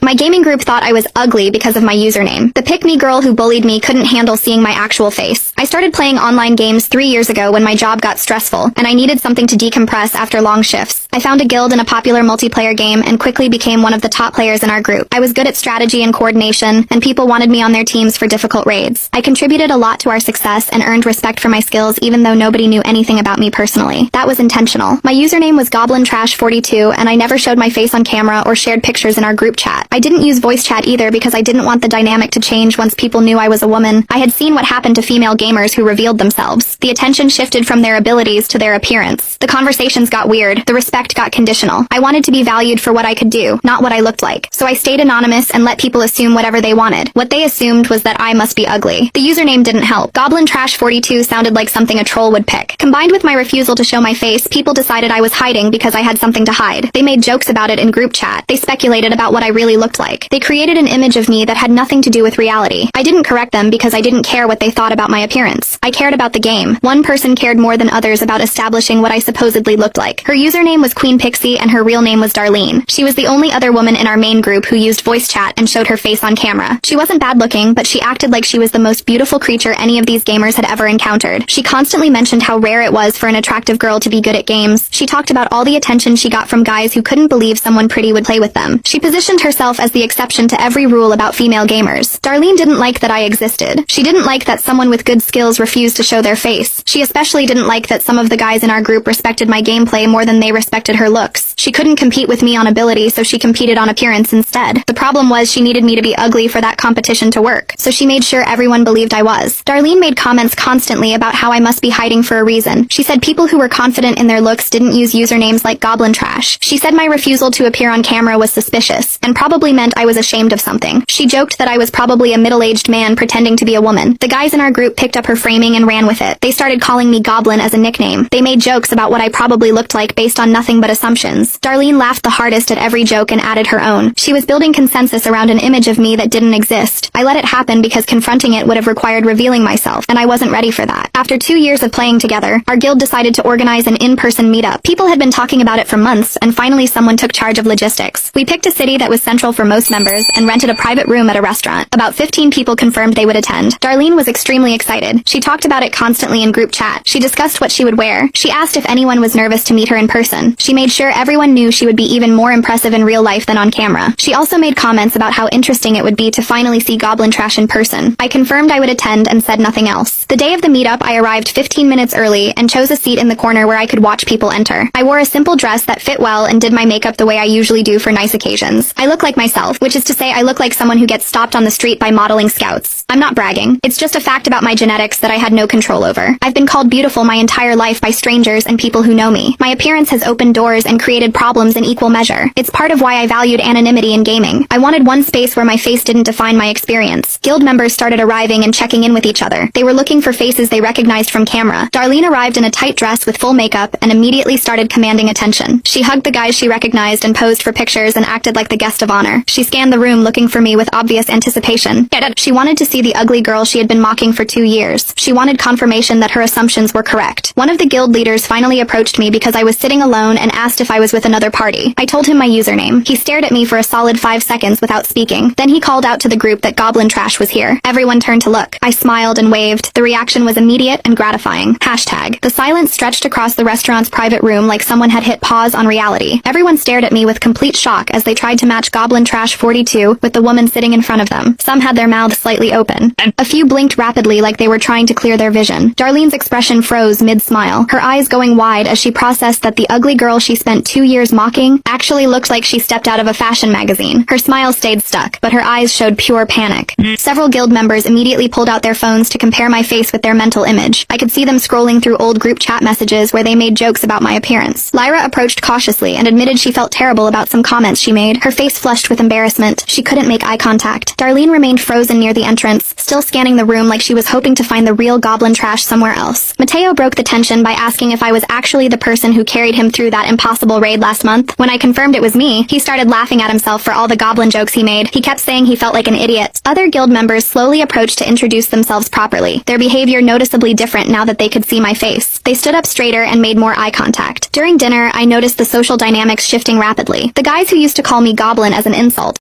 My gaming group thought I was ugly because of my username. The pick-me girl who bullied me couldn't handle seeing my actual face. I started playing online games 3 years ago when my job got stressful, and I needed something to decompress after long shifts. I found a guild in a popular multiplayer game and quickly became one of the top players in our group. I was good at strategy and coordination, and people wanted me on their teams for difficult raids. I contributed a lot to our success and earned respect for my skills even though nobody knew anything about me personally. That was intentional. My username was GoblinTrash42, and I never showed my face on camera or shared pictures in our group chat. I didn't use voice chat either because I didn't want the dynamic to change once people knew I was a woman. I had seen what happened to female gamers who revealed themselves. The attention shifted from their abilities to their appearance. The conversations got weird. The respect got conditional. I wanted to be valued for what I could do, not what I looked like. So I stayed anonymous and let people assume whatever they wanted. What they assumed was that I must be ugly. The username didn't help. GoblinTrash42 sounded like something a troll would pick. Combined with my refusal to show my face, people decided I was hiding because I had something to hide. They made jokes about it in group chat. They speculated about what I really looked like. They created an image of me that had nothing to do with reality. I didn't correct them because I didn't care what they thought about my appearance. I cared about the game. One person cared more than others about establishing what I supposedly looked like. Her username was Queen Pixie and her real name was Darlene. She was the only other woman in our main group who used voice chat and showed her face on camera. She wasn't bad looking, but she acted like she was the most beautiful creature any of these gamers had ever encountered. She constantly mentioned how rare it was for an attractive girl to be good at games. She talked about all the attention she got from guys who couldn't believe someone pretty would play with them. She positioned herself as the exception to every rule about female gamers. Darlene didn't like that I existed. She didn't like that someone with good skills refused to show their face. She especially didn't like that some of the guys in our group respected my gameplay more than they respected her looks. She couldn't compete with me on ability, so she competed on appearance instead. The problem was she needed me to be ugly for that competition to work, so she made sure everyone believed I was. Darlene made comments constantly about how I must be hiding for a reason. She said people who were confident in their looks didn't use usernames like Goblin Trash. She said my refusal to appear on camera was suspicious, and probably meant I was ashamed of something. She joked that I was probably a middle-aged man pretending to be a woman. The guys in our group picked up her framing and ran with it. They started calling me Goblin as a nickname. They made jokes about what I probably looked like based on nothing but assumptions. Darlene laughed the hardest at every joke and added her own. She was building consensus around an image of me that didn't exist. I let it happen because confronting it would have required revealing myself, and I wasn't ready for that. After 2 years of playing together, our guild decided to organize an in-person meetup. People had been talking about it for months, and finally someone took charge of logistics. We picked a city that was central for most members and rented a private room at a restaurant. About 15 people confirmed they would attend. Darlene was extremely excited. She talked about it constantly in group chat. She discussed what she would wear. She asked if anyone was nervous to meet her in person. She made sure everyone knew she would be even more impressive in real life than on camera. She also made comments about how interesting it would be to finally see Goblin Trash in person. I confirmed I would attend and said nothing else. The day of the meetup, I arrived 15 minutes early and chose a seat in the corner where I could watch people enter. I wore a simple dress that fit well and did my makeup the way I usually do for nice occasions. I look like myself, which is to say I look like someone who gets stopped on the street by modeling scouts. I'm not bragging. It's just a fact about my genetics that I had no control over. I've been called beautiful my entire life by strangers and people who know me. My appearance has opened doors and created problems in equal measure. It's part of why I valued anonymity in gaming. I wanted one space where my face didn't define my experience. Guild members started arriving and checking in with each other. They were looking for faces they recognized from camera. Darlene arrived in a tight dress with full makeup and immediately started commanding attention. She hugged the guys she recognized and posed for pictures and acted like the guest of honor. She scanned the room looking for me with obvious anticipation. She wanted to see the ugly girl she had been mocking for 2 years. She wanted confirmation that her assumptions were correct. One of the guild leaders finally approached me because I was sitting alone and asked if I was with another party. I told him my username. He stared at me for a solid 5 seconds without speaking. Then he called out to the group that Goblin Trash was here. Everyone turned to look. I smiled and waved. The reaction was immediate and gratifying. Hashtag. The silence stretched across the restaurant's private room like someone had hit pause on reality. Everyone stared at me with complete shock as they tried to match Goblin Trash 42 with the woman sitting in front of them. Some had their mouths slightly open. A few blinked rapidly like they were trying to clear their vision. Darlene's expression froze mid-smile, her eyes going wide as she processed that the ugly girl she spent 2 years mocking actually looked like she stepped out of a fashion magazine. Her smile stayed stuck, but her eyes showed pure panic. Several guild members immediately pulled out their phones to compare my face with their mental image. I could see them scrolling through old group chat messages where they made jokes about my appearance. Lyra approached cautiously and admitted she felt terrible about some comments she made. Her face flushed with embarrassment. She couldn't make eye contact. Darlene remained frozen near the entrance, still scanning the room like she was hoping to find the real Goblin Trash somewhere else. Mateo broke the tension by asking if I was actually the person who carried him through that impossible raid last month. When I confirmed it was me, he started laughing at himself for all the goblin jokes he made. He kept saying he felt like an idiot. Other guild members slowly approached to introduce themselves properly, their behavior noticeably different now that they could see my face. They stood up straighter and made more eye contact. During dinner, I noticed the social dynamics shifting rapidly. The guys who used to call me Goblin as an insult